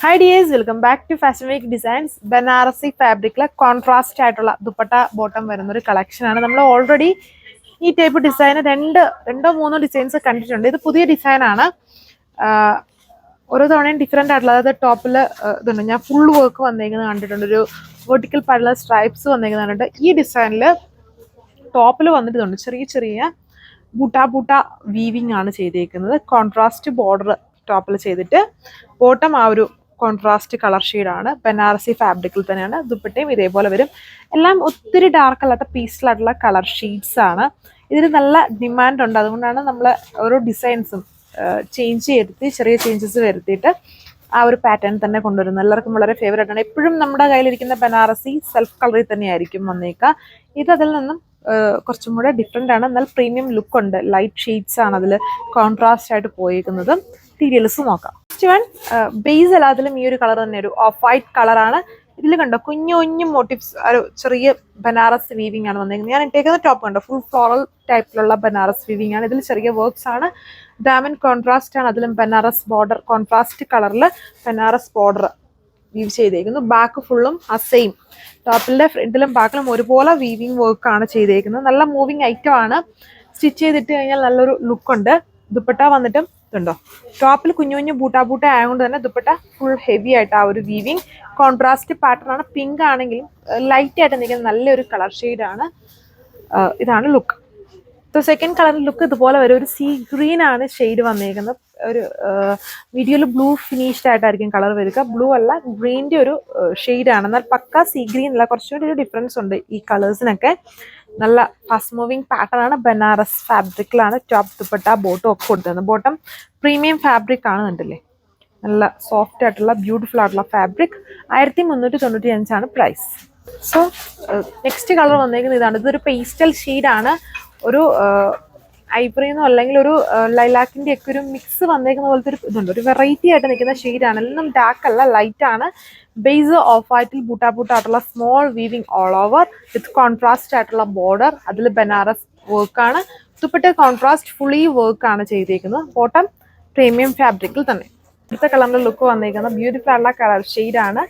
Hi dears, welcome back to Fashion Week Designs. Banarasi fabric contrast ആയിട്ടുള്ള dupatta bottom വരുന്ന ഒരു collection ആണ്. നമ്മൾ ഓൾറെഡി ഈ ടൈപ്പ് ഡിസൈൻ രണ്ടോ മൂന്നോ ഡിസൈൻസ് കണ്ടിട്ടുണ്ട്. ഇത് പുതിയ ഡിസൈൻ ആണ്. ഓരോ തവണയും ഡിഫറെൻ്റ് ആയിട്ടുള്ള, അതായത് ടോപ്പിൽ ഇതുണ്ട്, ഞാൻ ഫുൾ വർക്ക് വന്നേക്കുന്നത് കണ്ടിട്ടുണ്ട്, ഒരു വെർട്ടിക്കൽ പാടുള്ള സ്ട്രൈപ്സ് വന്നേക്കുന്നത് കണ്ടിട്ട്. ഈ ഡിസൈനിൽ ടോപ്പിൽ വന്നിട്ടുണ്ട് ചെറിയ ചെറിയ ബൂട്ട വീവിങ് ആണ് ചെയ്തേക്കുന്നത്. കോൺട്രാസ്റ്റ് ബോർഡർ ടോപ്പിൽ ചെയ്തിട്ട് ബോട്ടം ആ ഒരു കോൺട്രാസ്റ്റ് കളർ ഷെയ്ഡാണ്. ബനാറസി ഫാബ്രിക്കിൽ തന്നെയാണ്. ദുപ്പട്ടയും ഇതേപോലെ വരും. എല്ലാം ഒത്തിരി ഡാർക്ക് അല്ലാത്ത പീസ്ഫുള്ളായിട്ടുള്ള കളർ ഷെയ്ഡ്സ് ആണ്. ഇതിന് നല്ല ഡിമാൻഡ് ഉണ്ട്. അതുകൊണ്ടാണ് നമ്മൾ ഓരോ ഡിസൈൻസും ചേഞ്ച് ചെയ്തിട്ട് ചെറിയ ചേഞ്ചസ് വരുത്തിയിട്ട് ആ ഒരു പാറ്റേൺ തന്നെ കൊണ്ടുവരുന്നത്. എല്ലാവർക്കും വളരെ ഫേവറേറ്റ് ആണ്. എപ്പോഴും നമ്മുടെ കയ്യിലിരിക്കുന്ന ബനാറസി സെൽഫ് കളറിൽ തന്നെയായിരിക്കും വന്നേക്കുക. ഇത് അതിൽ നിന്നും കുറച്ചും കൂടെ ഡിഫറെൻ്റ് ആണ്. എന്നാൽ പ്രീമിയം ലുക്ക് ഉണ്ട്. ലൈറ്റ് ഷെയ്ഡ്സ് ആണ് അതിൽ കോൺട്രാസ്റ്റ് ആയിട്ട് പോയേക്കുന്നത്. ഡീറ്റെയിൽസ് നോക്കാം. ഫസ്റ്റ് വൺ ബേസ് എല്ലാത്തിലും ഈ ഒരു കളർ തന്നെ, ഒരു ഓഫ് വൈറ്റ് കളറാണ്. ഇതിൽ കണ്ടോ കുഞ്ഞു കുഞ്ഞു മോട്ടീവ്സ്, ഒരു ചെറിയ ബനാറസ് വീവിംഗ് ആണ് വന്നിരിക്കുന്നത്. ഞാൻ ഇട്ടേക്കുന്ന ടോപ്പ് കണ്ടോ ഫുൾ ഫ്ലോറൽ ടൈപ്പിലുള്ള ബനാറസ് വീവിംഗ് ആണ്. ഇതിൽ ചെറിയ വർക്ക്സ് ആണ്. ഡയമണ്ട് കോൺട്രാസ്റ്റ് ആണ്. അതിലും ബനാറസ് ബോർഡർ, കോൺട്രാസ്റ്റ് കളറിൽ ബനാറസ് ബോർഡർ വീവ് ചെയ്തേക്കുന്നു. ബാക്ക് ഫുള്ളും ആ സെയിം, ടോപ്പിൻ്റെ ഫ്രണ്ടിലും ബാക്കിലും ഒരുപോലെ വീവിങ് വർക്കാണ് ചെയ്തേക്കുന്നത്. നല്ല മൂവിങ് ഐറ്റം ആണ്. സ്റ്റിച്ച് ചെയ്തിട്ട് കഴിഞ്ഞാൽ നല്ലൊരു ലുക്കുണ്ട്. ദുപ്പട്ട വന്നിട്ടും ഇതുണ്ടോ, ടോപ്പിൽ കുഞ്ഞു കുഞ്ഞു ബൂട്ട ആയതുകൊണ്ട് തന്നെ ദുപ്പട്ട ഫുൾ ഹെവി ആയിട്ട് ആ ഒരു വീവിങ് കോൺട്രാസ്റ്റ് പാറ്റേൺ ആണ്. പിങ്ക് ആണെങ്കിലും ലൈറ്റ് ആയിട്ട് നിൽക്കുന്ന നല്ലൊരു കളർ ഷെയ്ഡാണ്. ഇതാണ് ലുക്ക്. സെക്കൻഡ് കളർ ലുക്ക് ഇതുപോലെ വരും. ഒരു സീ ഗ്രീൻ ആണ് ഷെയ്ഡ് വന്നേക്കുന്നത്. ഒരു വീഡിയോയിൽ ബ്ലൂ ഫിനിഷ്ഡ് ആയിട്ടായിരിക്കും കളർ വരിക. ബ്ലൂ അല്ല, ഗ്രീൻ്റെ ഒരു ഷെയ്ഡാണ്. എന്നാൽ പക്ക സീ ഗ്രീൻ അല്ല. കുറച്ചുകൂടി ഒരു ഡിഫറൻസ് ഉണ്ട് ഈ കളേഴ്സിനൊക്കെ. നല്ല ഫാസ്റ്റ് മൂവിങ് പാറ്റേൺ ആണ്. ബനാറസ് ഫാബ്രിക്കിലാണ് ടോപ്പ് ദുപ്പട്ട ബോട്ടം ഒക്കെ കൊടുത്തിരുന്നത്. ബോട്ടം പ്രീമിയം ഫാബ്രിക് ആണ്, കണ്ടില്ലേ, നല്ല സോഫ്റ്റ് ആയിട്ടുള്ള ബ്യൂട്ടിഫുൾ ആയിട്ടുള്ള fabric. 1395 price. So next colour വന്നേക്കുന്നത് ഇതാണ്. ഇതൊരു പേസ്റ്റൽ ഷെയ്ഡാണ്. ഒരു ഐവറിന്നോ അല്ലെങ്കിൽ ഒരു ലൈലാക്കിൻ്റെ ഒക്കെ ഒരു മിക്സ് വന്നേക്കുന്ന പോലത്തെ ഒരു ഇതുണ്ട്. ഒരു വെറൈറ്റി ആയിട്ട് നിൽക്കുന്ന ഷെയ്ഡാണ്. എല്ലാം ഡാർക്ക് അല്ല, ലൈറ്റ് ആണ്. ബേസ് ഓഫ് വൈറ്റിൽ ബൂട്ട ആയിട്ടുള്ള സ്മോൾ വീവിങ് ഓൾ ഓവർ വിത്ത് കോൺട്രാസ്റ്റ് ആയിട്ടുള്ള ബോർഡർ. അതിൽ ബനാറസ് വർക്കാണ്. ദുപ്പട്ട കോൺട്രാസ്റ്റ് ഫുള്ളി വർക്കാണ് ചെയ്തേക്കുന്നത്. ബോട്ടം പ്രീമിയം ഫാബ്രിക്കിൽ തന്നെ. അടുത്ത കളറിൻ്റെ ലുക്ക് വന്നിരിക്കുന്നത് ബ്യൂട്ടിഫുൾ ആയിട്ടുള്ള കളർ ഷെയ്ഡാണ്.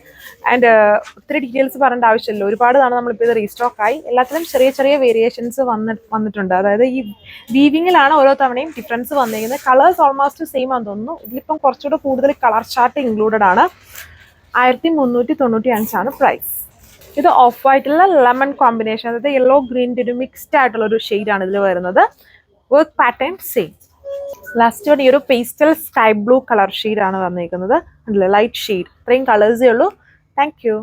ആൻഡ് ഒത്തിരി ഡീറ്റെയിൽസ് പറയേണ്ട ആവശ്യമില്ല. ഒരുപാട് തവണ നമ്മളിപ്പോൾ ഇത് റീസ്റ്റോക്ക് ആയി. എല്ലാത്തിലും ചെറിയ ചെറിയ വേരിയേഷൻസ് വന്നിട്ടുണ്ട്. അതായത് ഈ വീവിങ്ങിലാണ് ഓരോ തവണയും ഡിഫറൻസ് വന്നിരിക്കുന്നത്. കളേഴ്സ് ഓൾമോസ്റ്റ് സെയിം ആണെന്ന് തോന്നുന്നു. ഇതിലിപ്പം കുറച്ചുകൂടെ കൂടുതൽ കളർ ചാർട്ട് ഇൻക്ലൂഡഡ് ആണ്. 1395 പ്രൈസ്. ഇത് ഓഫ് വൈറ്റുള്ള ലെമൺ കോമ്പിനേഷൻ, അതായത് യെല്ലോ ഗ്രീൻ്റെ ഒരു മിക്സ്ഡ് ആയിട്ടുള്ള ഒരു ഷെയ്ഡാണ് ഇതിൽ വരുന്നത്. Work pattern same. Last one ഈ ഒരു പേസ്റ്റൽ സ്കൈ ബ്ലൂ കളർ ഷെയ്ഡാണ് വന്നിരിക്കുന്നത്. Light shade. ഇത്രയും കളേഴ്സേ ഉള്ളൂ. Thank you.